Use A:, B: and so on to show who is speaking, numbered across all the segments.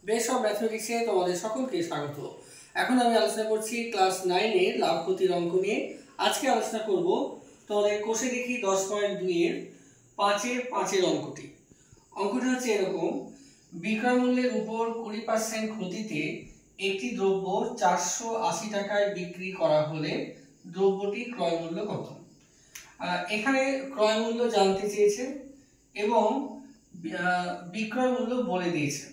A: Base of ম্যাথমেটিক্সে তোমাদের সকলকে স্বাগত। এখন আমি আলোচনা করছি ক্লাস 9 এর লাভ ক্ষতির অঙ্ক নিয়ে। আজকে আলোচনা করব তোমাদের কোষে দেখি 10.2 এর 5-এর অঙ্কটি। অঙ্কটি হচ্ছে এরকম: বিক্রয় মূল্যের উপর 20% ক্ষতিতে একটি দ্রব্য 480 টাকায় বিক্রি করা হলে দ্রব্যটির ক্রয় মূল্য কত? এখানে ক্রয় মূল্য জানতে চেয়েছে এবং বিক্রয় মূল্য বলে দিয়েছে,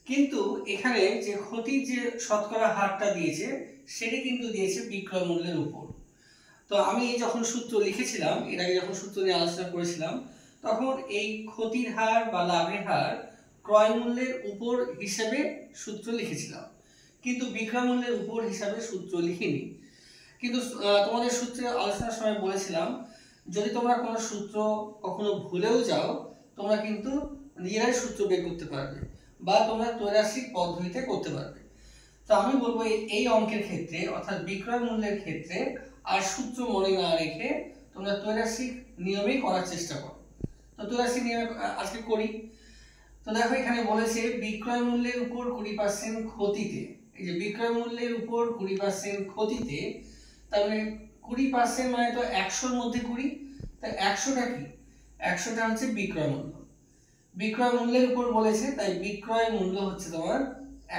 A: কিন্তু এখানে যে ক্ষতির যে শতকরা হারটা দিয়েছে সেটা কিন্তু দিয়েছে বিক্রয় মূল্যের উপর। তো আমি যখন সূত্র লিখেছিলাম, এর আগে যখন সূত্র নিয়ে আলোচনা করেছিলাম, তখন এই ক্ষতির হার বা লাভের হার ক্রয় মূল্যের উপর হিসেবে সূত্র লিখেছিলাম, কিন্তু বিক্রয় মূল্যের উপর হিসাবে সূত্র লিখিনি। কিন্তু তোমাদের সূত্রে আলোচনার সময় বলেছিলাম, যদি তোমরা কোনো সূত্র কখনো ভুলেও যাও, তোমরা কিন্তু নিজেরাই সূত্র বের করতে পারবে বা তোমরা ত্রৈরাশিক পদ্ধতিতে করতে পারবে। তো আমি বলবো এই অঙ্কের ক্ষেত্রে অর্থাৎ বিক্রয় মূল্যের ক্ষেত্রে আর সূত্র মনে না রেখে তোমরা ত্রৈরাশিক নিয়মেই করার চেষ্টা করো। তো ত্রৈরাশিক নিয়মে আজকে করি। তো দেখো, এখানে বলেছে বিক্রয় মূল্যের উপর 20% ক্ষতিতে। এই যে বিক্রয় মূল্যের উপর 20% ক্ষতিতে, তার মানে 20% মানে তো 100-র মধ্যে 20, তাই 100টা কি? 100টা হচ্ছে বিক্রয় মূল্য। বিক্রয় মূল্যের উপর বলেছে, তাই বিক্রয় মূল্য হচ্ছে তোমার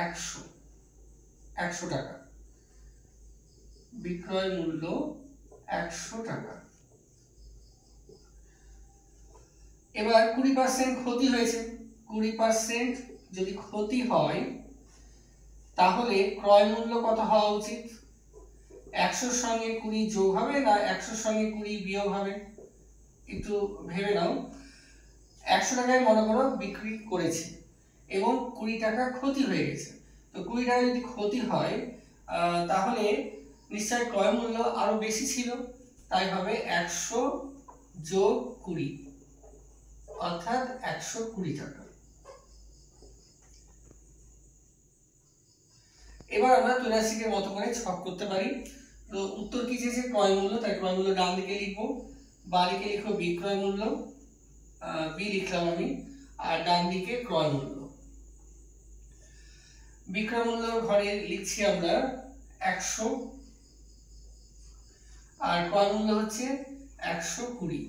A: 100 টাকা। বিক্রয় মূল্য 100 টাকা। এবার 20% ক্ষতি হয়েছে। 20% যদি ক্ষতি হয় তাহলে ক্রয় মূল্য কত হওয়া উচিত? 100-র সঙ্গে 20 যোগ হবে না 100-র সঙ্গে 20 বিয়োগ হবে? একটু ভেবে নাও। 100 টাকায় মনে করো বিক্রি করেছে এবং 20 টাকা ক্ষতি হয়ে গেছে। তো 20 টাকা যদি ক্ষতি হয় তাহলে নিশ্চয় ক্রয় মূল্য আরো বেশি ছিল, তাই হবে 100 যোগ 20 অর্থাৎ 120 টাকা। এবার আমরা ত্রৈরাশিকের মতো করে ছক করতে পারি। তো উত্তর কি চেয়েছে? ক্রয় মূল্য, তাই ক্রয় মূল্য ডান দিকে লিখবো, বাঁ দিকে লিখবো বিক্রয় মূল্য, বি লিখলাম আমি, আর ডান দিকে ক্রয় মূল্য। বিক্রয় মূল্য ঘরে লিখছি আমরা 100 আর ক্রয় মূল্য হচ্ছে 120।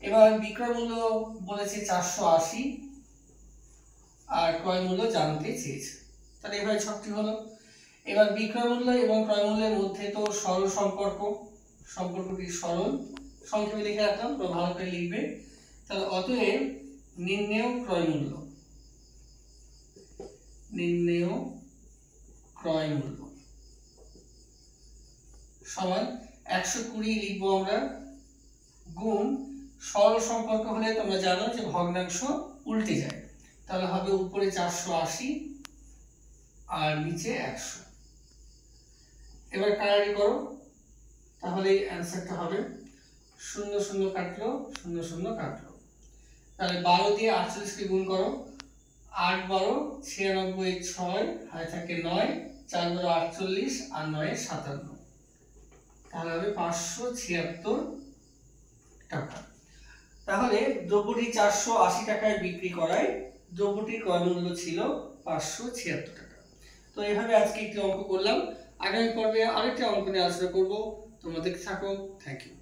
A: এবার বিক্রয় মূল্য বলেছে 480 আর ক্রয় মূল্য জানতে চেয়েছে। তাহলে এভাবে ছকটি হলো। এবার বিক্রয় মূল্য এবং ক্রয় মূল্যের মধ্যে তো সরল সম্পর্কটি সরল, সংক্ষেপে লিখে রাখলাম, তো ভালো করে লিখবে। তাহলে অতএব নির্ণেয় ক্রয় মূল্য সমান 120 লিখবো আমরা, গুণ সরল সম্পর্ক হলে তোমরা জানো যে ভগ্নাংশ উল্টে যায়, তাহলে হবে উপরে 480 আর নিচে 100। এবার কাটাকাটি করো, তাহলে অ্যান্সারটা হবে 0 0 কাটলো 0 0 কাটলো। তাহলে 12 দিয়ে 48কে গুণ করো, 8 12 96 6 হাতে থাকে 9, 4 12 48 আর 9 57, তাহলে হবে 576 টাকা। তাহলে দ্রব্যটি 480 টাকায় বিক্রি করায় দ্রব্যটির ক্রয় মূল্য ছিল 576 টাকা। তো এইভাবে আজকে একটি অঙ্ক করলাম। আগামী পর্বে আরেকটি অঙ্ক নিয়ে আলোচনা করব। তোমরা দেখতে থাকো। Thank you.